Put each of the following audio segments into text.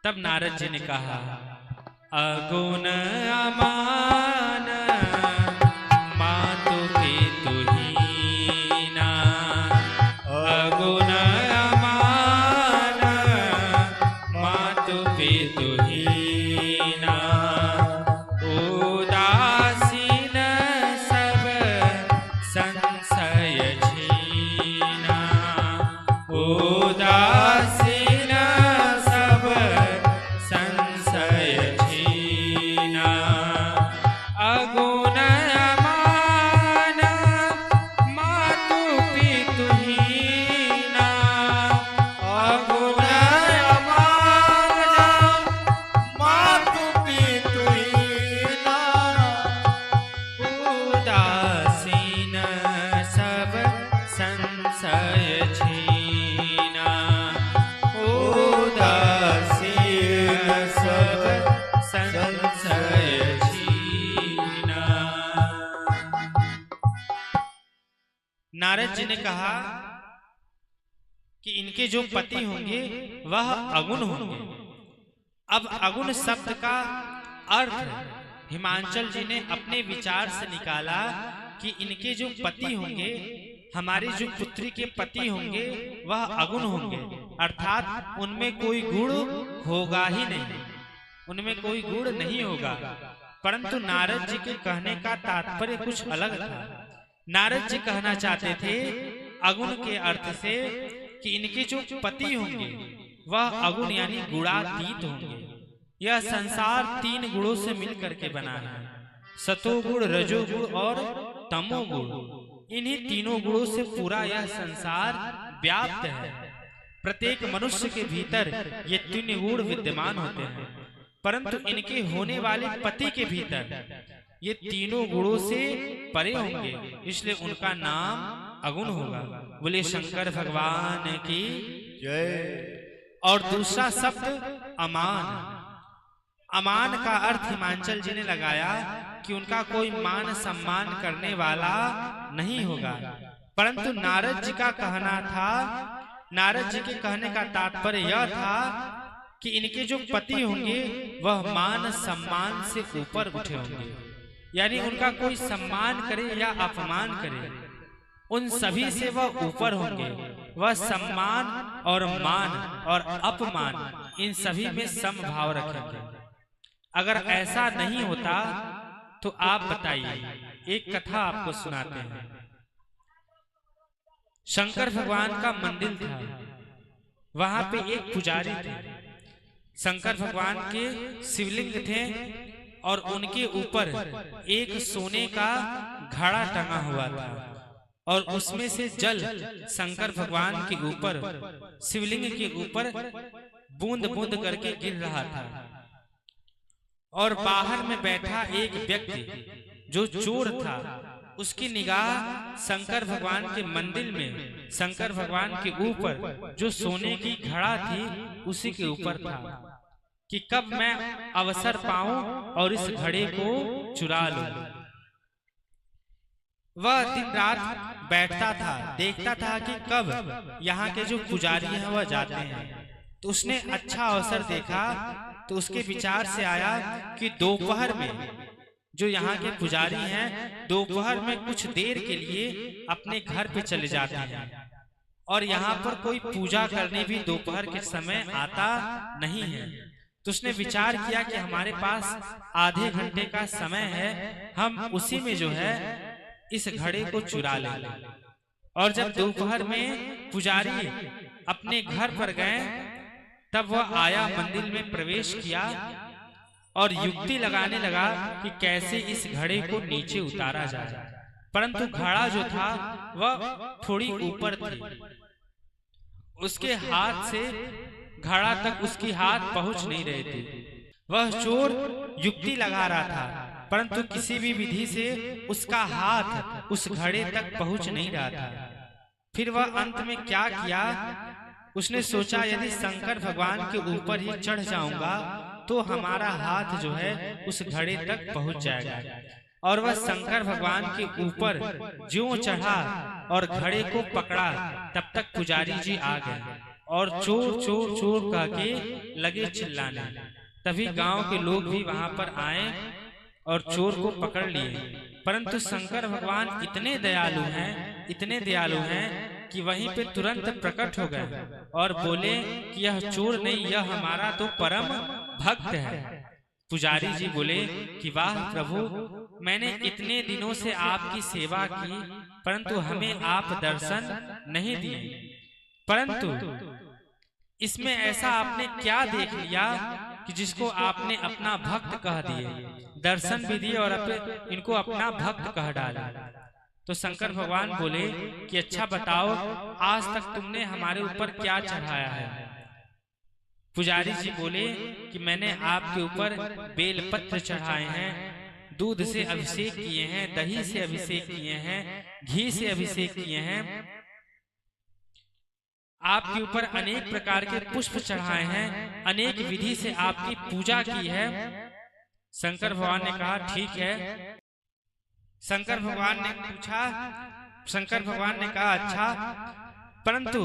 तब नारद जी ने कहा, अगुण अमान मातु पितु हीना, अगुण अमान मातु पितु हीना, उदासीन सब संशय छीना, उदासीन सब संशय छीना, अगुण अमान मातु पितु हीना, अगुण अमान मातु पितु हीना, उदासीन सब संशय छीना, उदासीन सब संशय छीना। नारद जी ने कहा कि इनके जो पति होंगे वह अगुण होंगे। अब अगुण शब्द का अर्थ हिमांचल जी ने अपने विचार से निकाला कि इनके जो पति होंगे, हमारी जो पुत्री के पति होंगे वह अगुण होंगे, अर्थात उनमें कोई गुण होगा ही नहीं, उनमें कोई गुण नहीं होगा। परंतु नारद जी के कहने का तात्पर्य कुछ अलग था। नारद जी कहना चाहते थे अगुण के अर्थ से कि इनके जो पति होंगे वह अगुण यानी गुणातीत होंगे। यह संसार 3 गुणों से मिलकर के बना है, सतोगुण, रजोगुण और तमोगुण। इन्हीं तीनों गुणों से पूरा यह संसार व्याप्त है। प्रत्येक मनुष्य के भीतर ये 3 गुण विद्यमान होते हैं, परंतु इनके होने वाले पति के भीतर ये तीनों गुणों से परे होंगे, इसलिए उनका नाम अगुण होगा। बोले शंकर भगवान की जय। और दूसरा शब्द अमान। अमान का अर्थ हिमांचल जी ने लगाया कि उनका कोई मान सम्मान करने वाला नहीं होगा। परंतु नारद जी का कहना था, नारद जी के कहने का तात्पर्य यह था कि इनके जो पति होंगे वह मान सम्मान से ऊपर उठे होंगे, यानी उनका कोई सम्मान करे या अपमान करे, उन सभी से वह ऊपर होंगे। वह सम्मान और मान और अपमान इन सभी में समभाव रखेंगे। अगर ऐसा नहीं होता तो आप बताइए, एक कथा आपको सुनाते हैं। शंकर भगवान का मंदिर था, वहां पे एक पुजारी थे। शंकर भगवान के शिवलिंग थे और उनके ऊपर एक सोने का घड़ा टंगा हुआ था और उसमें से जल शंकर भगवान के ऊपर, शिवलिंग के ऊपर बूंद बूंद करके गिर रहा था। और बाहर में बैठा एक व्यक्ति जो चोर था, उसकी निगाह शंकर भगवान के मंदिर में शंकर भगवान के ऊपर जो सोने की घड़ा थी उसी के ऊपर था कि कब मैं अवसर पाऊं और इस घड़े को चुरा लूं। वह दिन रात बैठता था, देखता था कि कब यहाँ के जो पुजारी हैं वह जाते हैं। तो उसने अच्छा अवसर देखा, तो उसके विचार से आया कि दोपहर में जो यहाँ के पुजारी हैं दोपहर में कुछ देर के लिए अपने घर पे चले जाते हैं और यहाँ पर कोई पूजा करने भी दोपहर के समय आता नहीं है। तो उसने विचार किया कि हमारे पास आधे घंटे का समय है, हम उसी में जो है इस घड़े को चुरा लें। और जब दोपहर में पुजारी अपने घर पर गए तब वह आया, मंदिर में प्रवेश किया और युक्ति लगाने लगा कि कैसे इस घड़े को नीचे उतारा जाए। परंतु घड़ा जो था वह थोड़ी ऊपर थी, उसके हाथ से घड़ा तक उसकी हाथ पहुंच नहीं रहे थे। वह चोर युक्ति लगा रहा था, परंतु किसी भी विधि से उसका हाथ उस घड़े तक पहुंच नहीं रहा था। फिर वह अंत में क्या किया, उसने सोचा यदि शंकर भगवान के ऊपर ही चढ़ जाऊंगा तो हमारा हाथ जो है उस घड़े तक पहुंच जाएगा। और वह शंकर भगवान के ऊपर ज्यों चढ़ा और घड़े को पकड़ा, तब तक पुजारी जी आ गए और चोर चोर चोर कह के लगे चिल्लाने। तभी गांव के लोग भी वहां पर आए और चोर को पकड़ लिए। परंतु शंकर भगवान इतने दयालु हैं कि वहीं पे तुरंत प्रकट हो गए और बोले कि यह चोर नहीं, यह हमारा तो परम भक्त है। पुजारी जी बोले कि वाह प्रभु, मैंने इतने दिनों से आपकी सेवा की, परंतु हमें आप दर्शन नहीं दिए। परंतु इसमें ऐसा आपने क्या देख लिया कि जिसको आपने अपना भक्त कह दिए, दर्शन भी दिए और इनको अपना भक्त कह डाला। तो शंकर भगवान बोले कि अच्छा बताओ, आज तक तुमने हमारे ऊपर क्या चढ़ाया है। पुजारी जी बोले कि मैंने आपके ऊपर बेलपत्र चढ़ाए हैं, दूध से अभिषेक किए हैं, दही से अभिषेक किए हैं, घी से अभिषेक किए हैं, आपके ऊपर अनेक प्रकार के पुष्प चढ़ाए हैं, अनेक विधि से आपकी पूजा की है। शंकर भगवान ने कहा ठीक है। शंकर भगवान ने कहा अच्छा, परंतु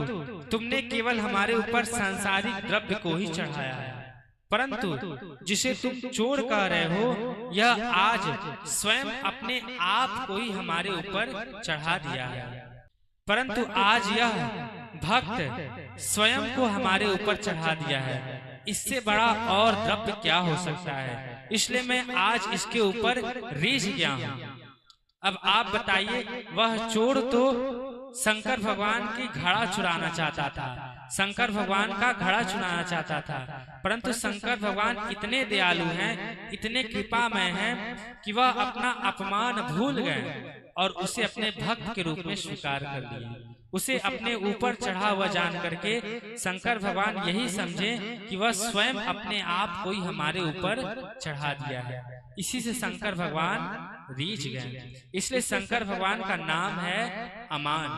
तुमने केवल हमारे ऊपर सांसारिक द्रव्य को ही चढ़ाया है, परंतु जिसे तुम चोर कह रहे हो, यह आज स्वयं अपने आप को ही हमारे ऊपर चढ़ा दिया है। परंतु आज यह भक्त स्वयं को हमारे ऊपर चढ़ा दिया है, इससे बड़ा और द्रव्य क्या हो सकता है, इसलिए मैं आज इसके ऊपर रीझ गया हूं। अब आप बताइए, वह चोर तो शंकर भगवान की घड़ा चुराना चाहता था, शंकर भगवान का घड़ा चुराना चाहता था, परंतु शंकर भगवान इतने दयालु हैं, इतने कृपामय हैं कि वह अपना अपमान भूल गए और उसे अपने भक्त के रूप में स्वीकार कर लिया। उसे अपने ऊपर चढ़ा हुआ जान करके शंकर भगवान यही समझे कि वह स्वयं अपने आप को ही हमारे ऊपर चढ़ा दिया है। इसी से शंकर भगवान रीझ गए। इसलिए शंकर भगवान का नाम है अमान,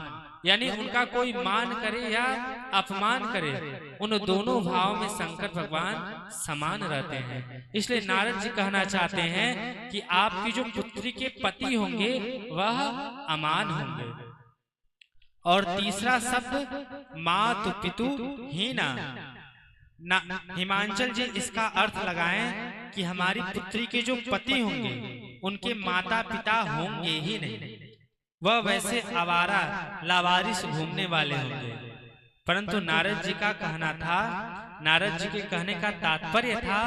यानी उनका कोई मान करे या अपमान करे, उन दोनों भाव में शंकर भगवान समान रहते हैं। इसलिए नारद जी कहना चाहते हैं कि आपकी जो पुत्री के पति होंगे वह अमान होंगे। और तीसरा शब्द मातु पितु हीना। हिमांचल जी इसका अर्थ लगाएं कि हमारी पुत्री के जो पति होंगे उनके माता पिता होंगे ही नहीं, वह वैसे आवारा लावारिस घूमने वाले होंगे। परंतु नारद जी का कहना था, नारद जी के कहने का तात्पर्य था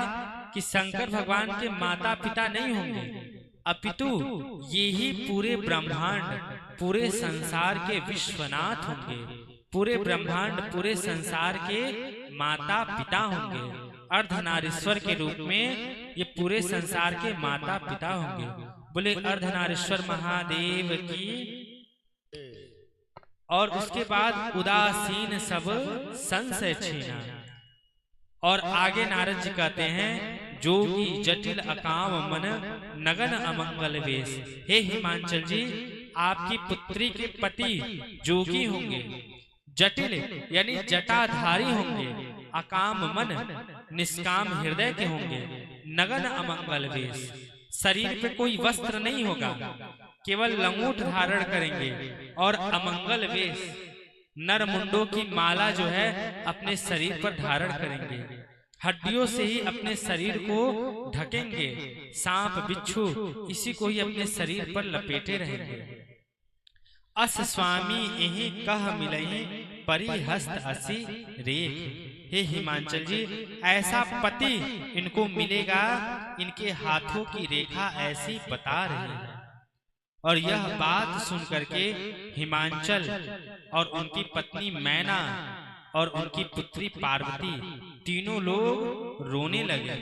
कि शंकर भगवान के माता पिता नहीं होंगे, अपितु ये ही पूरे ब्रह्मांड, पूरे संसार के विश्वनाथ होंगे। पूरे ब्रह्मांड, पूरे संसार के माता पिता होंगे। अर्धनारीश्वर के रूप में ये पूरे संसार के माता पिता होंगे। बोले अर्धनारीश्वर महादेव की। और उसके बाद उदासीन सब संशय छीना। और आगे नारद जी कहते हैं, जोगी जटिल अकाम मन नगन अमंगल वेश। हे हिमांचल जी, आपकी पुत्री के पति जोगी होंगे, जटिल यानी जटाधारी होंगे, अकाम मन निष्काम हृदय के होंगे, नगन अमंगल वेश, शरीर पे कोई वस्त्र नहीं होगा, केवल लंगोट धारण करेंगे, और अमंगल वेश नर मुंडों की माला जो है अपने शरीर पर धारण करेंगे, हड्डियों से ही अपने शरीर को ढकेंगे, सांप बिच्छू इसी को ही अपने शरीर पर लपेटे रहेंगे। अस स्वामी यही कह मिलही परिहस्त असी रेख। हे हिमांचल जी, ऐसा पति इनको मिलेगा, इनके हाथों की रेखा ऐसी बता रही है। और यह बात सुन करके हिमांचल और उनकी पत्नी मैना और उनकी पुत्री पार्वती तीनों लोग रोने लगे।